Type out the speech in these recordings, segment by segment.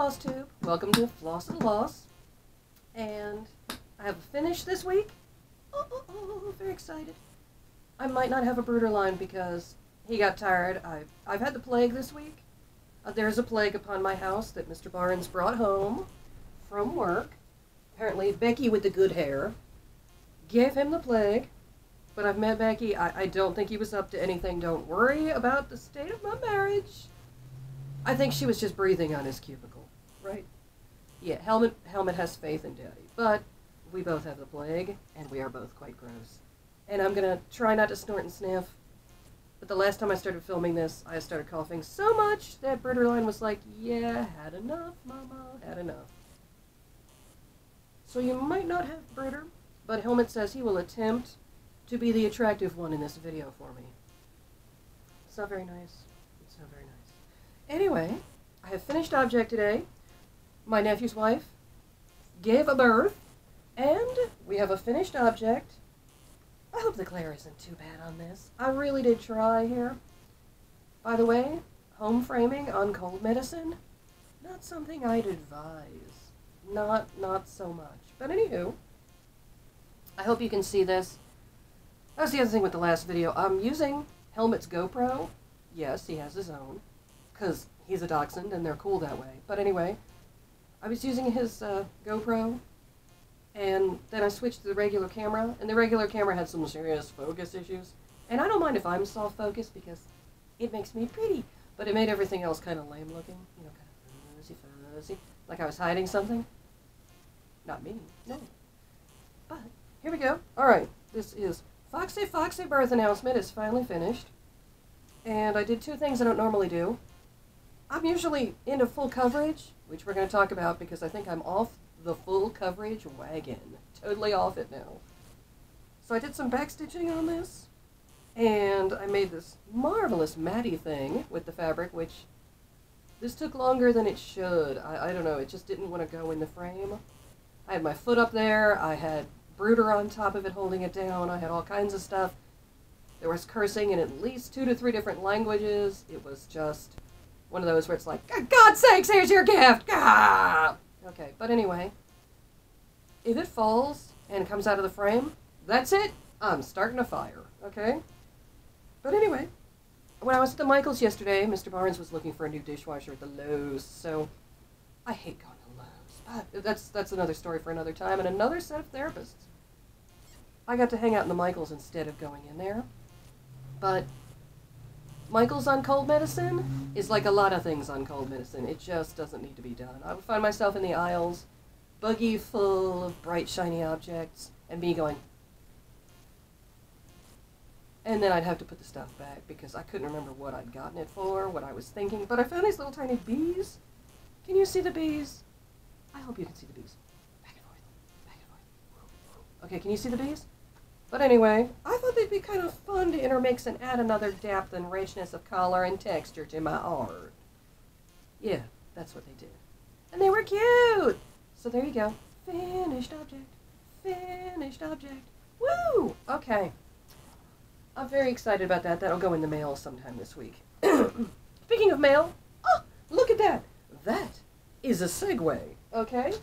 Floss Tube. Welcome to Floss and Loss. And I have a finish this week. Oh, very excited. I might not have a brooder line because he got tired. I've had the plague this week. There's a plague upon my house that Mr. Barnes brought home from work. Apparently, Becky with the good hair gave him the plague. But I've met Becky. I don't think he was up to anything. Don't worry about the state of my marriage. I think she was just breathing on his cubicle, right? Yeah, Helmet has faith in Daddy. But we both have the plague, and we are both quite gross. And I'm going to try not to snort and sniff. But the last time I started filming this, I started coughing so much that brooder line was like, yeah, had enough, Mama, had enough. So you might not have brooder, but Helmet says he will attempt to be the attractive one in this video for me. It's not very nice. It's not very nice. Anyway, I have finished object today. My nephew's wife gave a birth, and we have a finished object. I hope the glare isn't too bad on this. I really did try here. By the way, home framing on cold medicine, not something I'd advise. Not so much. But anywho, I hope you can see this. That's the other thing with the last video. I'm using Helmet's GoPro. Yes, he has his own, because he's a dachshund and they're cool that way. But anyway, I was using his GoPro, and then I switched to the regular camera, and the regular camera had some serious focus issues. And I don't mind if I'm soft focused because it makes me pretty, but it made everything else kind of lame looking, you know, kind of fuzzy, like I was hiding something. Not me, no. But here we go. All right, this is Foxy birth announcement is finally finished, and I did two things I don't normally do. I'm usually into full coverage, which we're going to talk about because I think I'm off the full coverage wagon. Totally off it now. So I did some backstitching on this, and I made this marvelous matty thing with the fabric, which this took longer than it should. I don't know, it just didn't want to go in the frame. I had my foot up there, I had brooder on top of it holding it down, I had all kinds of stuff. There was cursing in at least 2 to 3 different languages. It was just one of those where it's like, for God's sakes, here's your gift! Gah! Okay, but anyway, if it falls and comes out of the frame, that's it. I'm starting a fire, okay? But anyway, when I was at the Michaels yesterday, Mr. Barnes was looking for a new dishwasher at the Lowe's, so I hate going to Lowe's, but that's another story for another time and another set of therapists. I got to hang out in the Michaels instead of going in there, but Michaels on cold medicine is like a lot of things on cold medicine. It just doesn't need to be done. I would find myself in the aisles, buggy full of bright, shiny objects, and me going. And then I'd have to put the stuff back because I couldn't remember what I'd gotten it for, what I was thinking. But I found these little tiny bees. Can you see the bees? I hope you can see the bees. Back and forth, back and forth. Okay, can you see the bees? But anyway, I thought they'd be kind of fun to intermix and add another depth and richness of color and texture to my art. Yeah, that's what they did. And they were cute! So there you go. Finished object. Finished object. Woo! Okay. I'm very excited about that. That'll go in the mail sometime this week. Speaking of mail, oh, look at that. That is a segue, okay?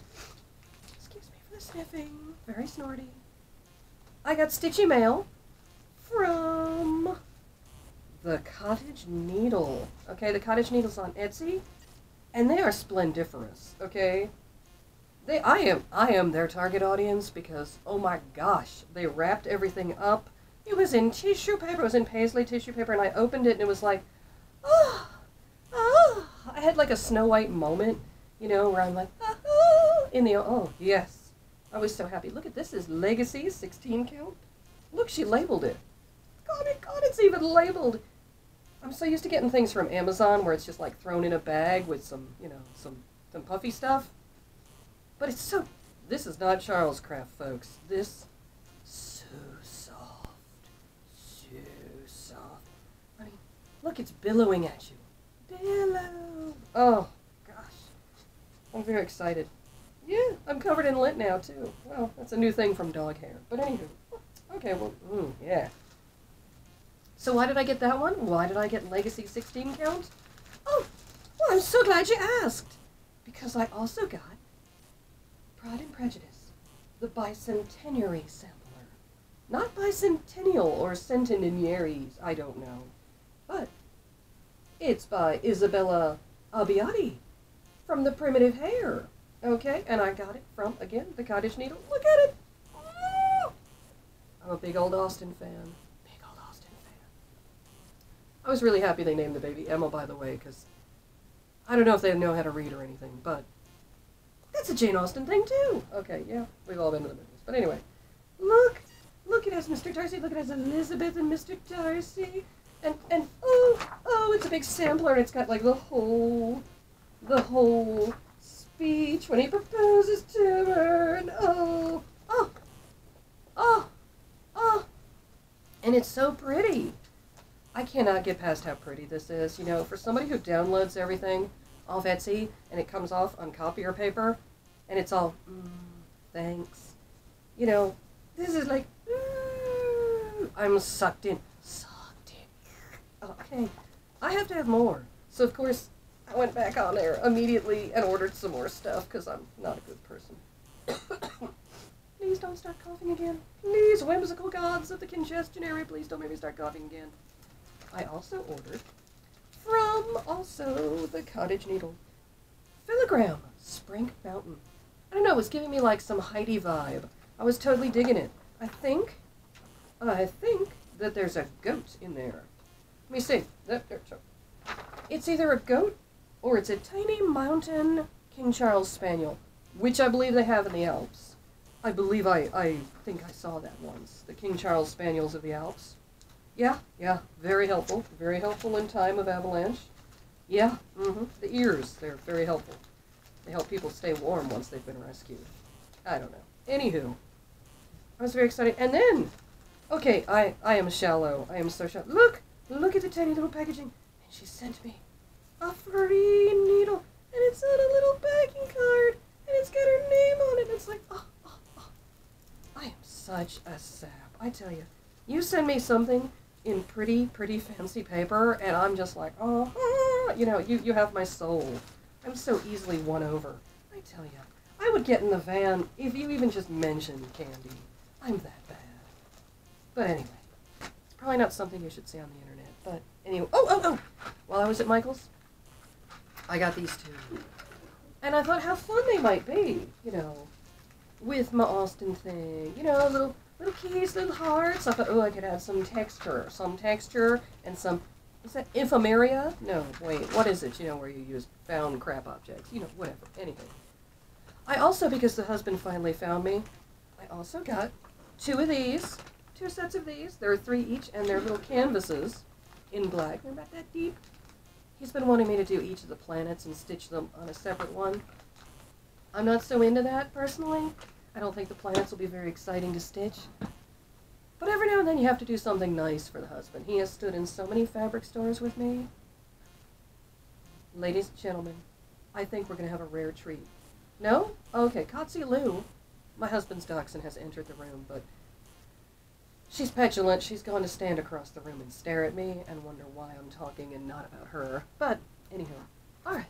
Excuse me for the sniffing. Very snorty. I got stitchy mail from the Cottage Needle. Okay, the Cottage Needle's on Etsy, and they are splendiferous, okay? I am their target audience because, oh my gosh, they wrapped everything up. It was in tissue paper, it was in paisley tissue paper, and I opened it and it was like, I had like a Snow White moment, you know, where I'm like, in the, oh, yes. I was so happy. Look at this, is Legacy 16 count. Look, she labeled it. God, it's even labeled. I'm so used to getting things from Amazon where it's just like thrown in a bag with some, you know, some puffy stuff. But it's so, this is not Charles Craft, folks. This, so soft. So soft. I mean, look, it's billowing at you. Billow. Oh, gosh. I'm very excited. Yeah, I'm covered in lint now, too. Well, that's a new thing from dog hair. But anywho, okay, well, yeah. So why did I get that one? Why did I get Legacy 16 count? Oh, well, I'm so glad you asked. because I also got Pride and Prejudice, the bicentenary sampler. Not bicentennial or centenaries, I don't know. But it's by Isabella Abbiati from The Primitive Hare. Okay, and I got it from, again, the Cottage Needle. Look at it! Oh! I'm a big old Austen fan. Big old Austen fan. I was really happy they named the baby Emma, by the way, because I don't know if they know how to read or anything, but that's a Jane Austen thing, too. Okay, yeah, we've all been to the movies. But anyway, look it has Mr. Darcy, look, it has Elizabeth and Mr. Darcy, and oh, it's a big sampler, and it's got, like, the whole speech when he proposes to her, and oh, and it's so pretty. I cannot get past how pretty this is. You know, for somebody who downloads everything off Etsy, and it comes off on copier paper, and it's all, thanks. You know, this is like, I'm sucked in. Okay, I have to have more. So, of course, I went back on there immediately and ordered some more stuff, because I'm not a good person. Please don't start coughing again. Please, whimsical gods of the congestion area, please don't make me start coughing again. I also ordered from the Cottage Needle Filigram Spring Mountain. I don't know, it was giving me like some Heidi vibe. I was totally digging it. I think that there's a goat in there. Let me see. It's either a goat or it's a tiny mountain King Charles Spaniel, which I believe they have in the Alps. I believe I think I saw that once. The King Charles Spaniels of the Alps. Yeah, very helpful. Very helpful in time of avalanche. Yeah, The ears, they're very helpful. They help people stay warm once they've been rescued. I don't know. Anywho, I was very excited. And then, okay, I am shallow. I am so shallow. Look at the tiny little packaging. And she sent me a free needle. And it's on a little backing card. And it's got her name on it. It's like, oh. I am such a sap. I tell you, you send me something in pretty fancy paper, and I'm just like, you know, you have my soul. I'm so easily won over. I tell you, I would get in the van if you even just mentioned candy. I'm that bad. But anyway, it's probably not something you should say on the internet. But anyway, while I was at Michael's, I got these two. And I thought how fun they might be, you know, with my Austen thing. You know, little keys, little hearts. I thought, I could add some texture and some, is that ephemeria? No, wait, what is it, you know, where you use found crap objects? You know, whatever, anything. I also, because the husband finally found me, I also got two sets of these. There are 3 each, and they're little canvases in black. They're about that deep. He's been wanting me to do each of the planets and stitch them on a separate one. I'm not so into that, personally. I don't think the planets will be very exciting to stitch. But every now and then you have to do something nice for the husband. He has stood in so many fabric stores with me. Ladies and gentlemen, I think we're going to have a rare treat. No? Okay, Kotzi Lou, my husband's dachshund, has entered the room, but she's petulant. She's going to stand across the room and stare at me and wonder why I'm talking and not about her. But, anywho, alright.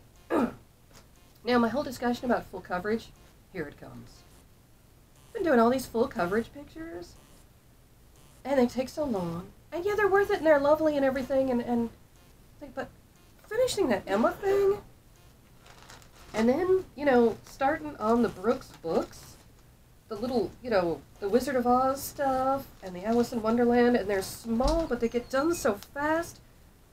Now, my whole discussion about full coverage, here it comes. I've been doing all these full coverage pictures, and they take so long. And yeah, they're worth it, and they're lovely and everything, but finishing that Emma thing, and then, you know, starting on the Brooks books, the little, you know, the Wizard of Oz stuff, and the Alice in Wonderland, and they're small, but they get done so fast,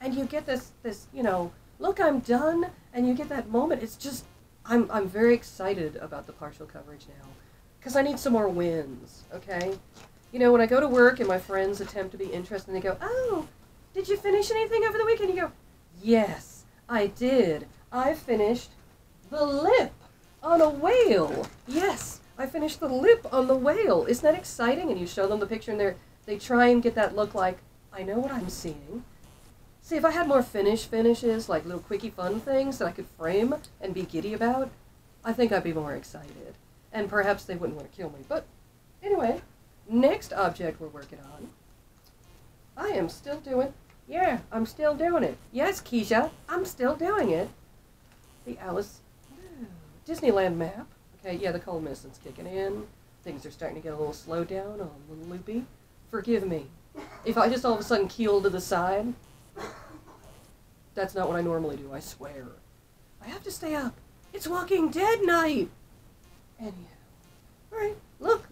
and you get this, you know, look, I'm done, and you get that moment. It's just, I'm very excited about the partial coverage now, because I need some more wins, okay? You know, when I go to work and my friends attempt to be interested, and they go, oh, did you finish anything over the weekend? You go, yes, I did. I finished the lip on a whale. Yes, I finished the lip on the whale. Isn't that exciting? And you show them the picture, and they try and get that look like, I know what I'm seeing. See, if I had more finishes, like little quickie fun things that I could frame and be giddy about, I think I'd be more excited. And perhaps they wouldn't want to kill me. But anyway, next object we're working on, I am still doing, yeah, I'm still doing it. Yes, Keisha, I'm still doing it. The Alice, Disneyland map. Okay, yeah, the cold mist is kicking in. Things are starting to get a little slowed down, a little loopy. Forgive me. If I just all of a sudden keel to the side, that's not what I normally do, I swear. I have to stay up. It's Walking Dead night! Anyhow. Alright, look.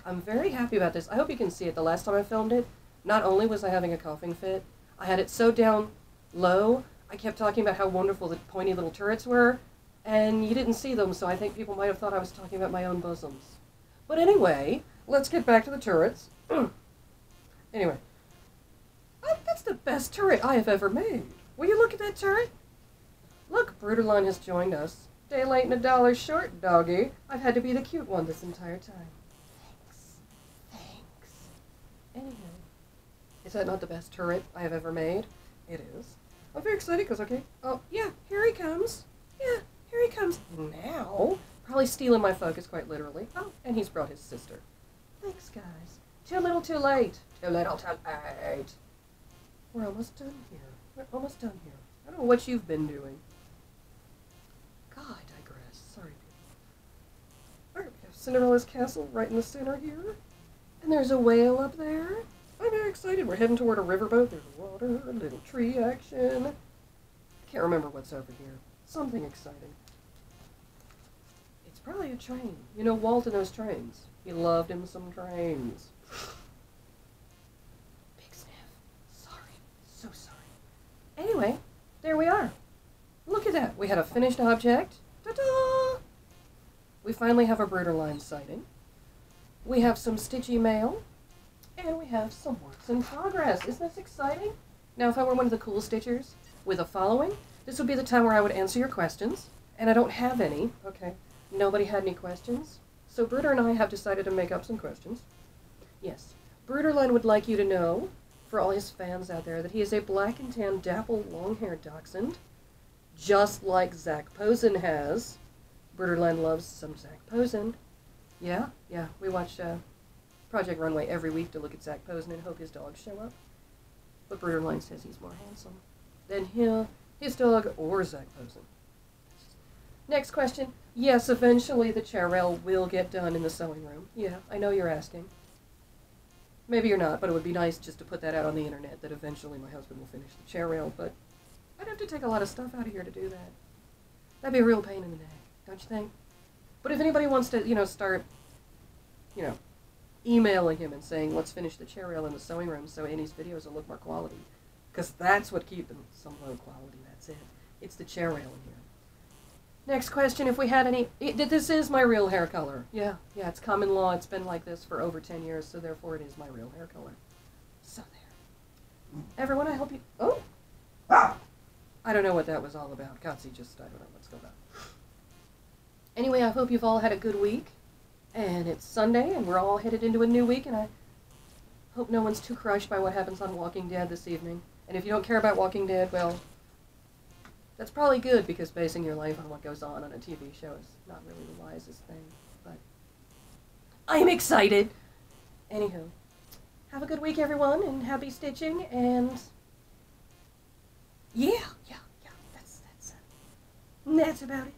I'm very happy about this. I hope you can see it. The last time I filmed it, not only was I having a coughing fit, I had it so down low, I kept talking about how wonderful the pointy little turrets were, and you didn't see them, so I think people might have thought I was talking about my own bosoms. But anyway, let's get back to the turrets. Anyway. That's the best turret I have ever made. Will you look at that turret? Look, Bruderline has joined us. Day late and $1 short, doggy. I've had to be the cute one this entire time. Thanks. Anyway. Is that not the best turret I have ever made? It is. I'm very excited because, okay. Oh, yeah, here he comes. Yeah, here he comes. Now. Probably stealing my focus, quite literally. Oh, and he's brought his sister. Thanks, guys. Too little, too late. Too little, too late. We're almost done here. I don't know what you've been doing. God, I digress. Sorry, people. Alright, we have Cinderella's castle right in the center here. And there's a whale up there. I'm very excited. We're heading toward a riverboat. There's water, a little tree action. I can't remember what's over here. Something exciting. It's probably a train. You know, Walt and those trains. He loved him some trains. Big sniff. Sorry. So sorry. Anyway, there we are. Look at that. We had a finished object. Ta-da! We finally have a Bruderline sighting. We have some Stitchy mail. And we have some works in progress. Isn't this exciting? Now, if I were one of the cool Stitchers with a following, this would be the time where I would answer your questions. And I don't have any. Okay. Nobody had any questions. So Bruder and I have decided to make up some questions. Yes. Bruderline would like you to know, for all his fans out there, that he is a black and tan dapple long-haired dachshund, just like Zach Posen has. Bruderline loves some Zach Posen. Yeah, we watch Project Runway every week to look at Zach Posen and hope his dogs show up. But Bruderline says he's more handsome than his dog or Zach Posen. Next question. Yes, eventually the chair rail will get done in the sewing room. Yeah, I know you're asking. Maybe you're not, but it would be nice just to put that out on the internet that eventually my husband will finish the chair rail, but I'd have to take a lot of stuff out of here to do that. That'd be a real pain in the neck, don't you think? But if anybody wants to, start, emailing him and saying, let's finish the chair rail in the sewing room so Annie's videos will look more quality, because that's what keeps them some low quality, that's it. It's the chair rail in here. Next question, if we had any... This is my real hair color. Yeah, it's common law. It's been like this for over 10 years, so therefore it is my real hair color. So there. Everyone, I hope you... Oh! I don't know what that was all about. I don't know what's going on. Anyway, I hope you've all had a good week. And it's Sunday, and we're all headed into a new week, and I hope no one's too crushed by what happens on Walking Dead this evening. And if you don't care about Walking Dead, well... That's probably good, because basing your life on what goes on a TV show is not really the wisest thing, but I'm excited! Anywho, have a good week, everyone, and happy stitching, and yeah, that's about it.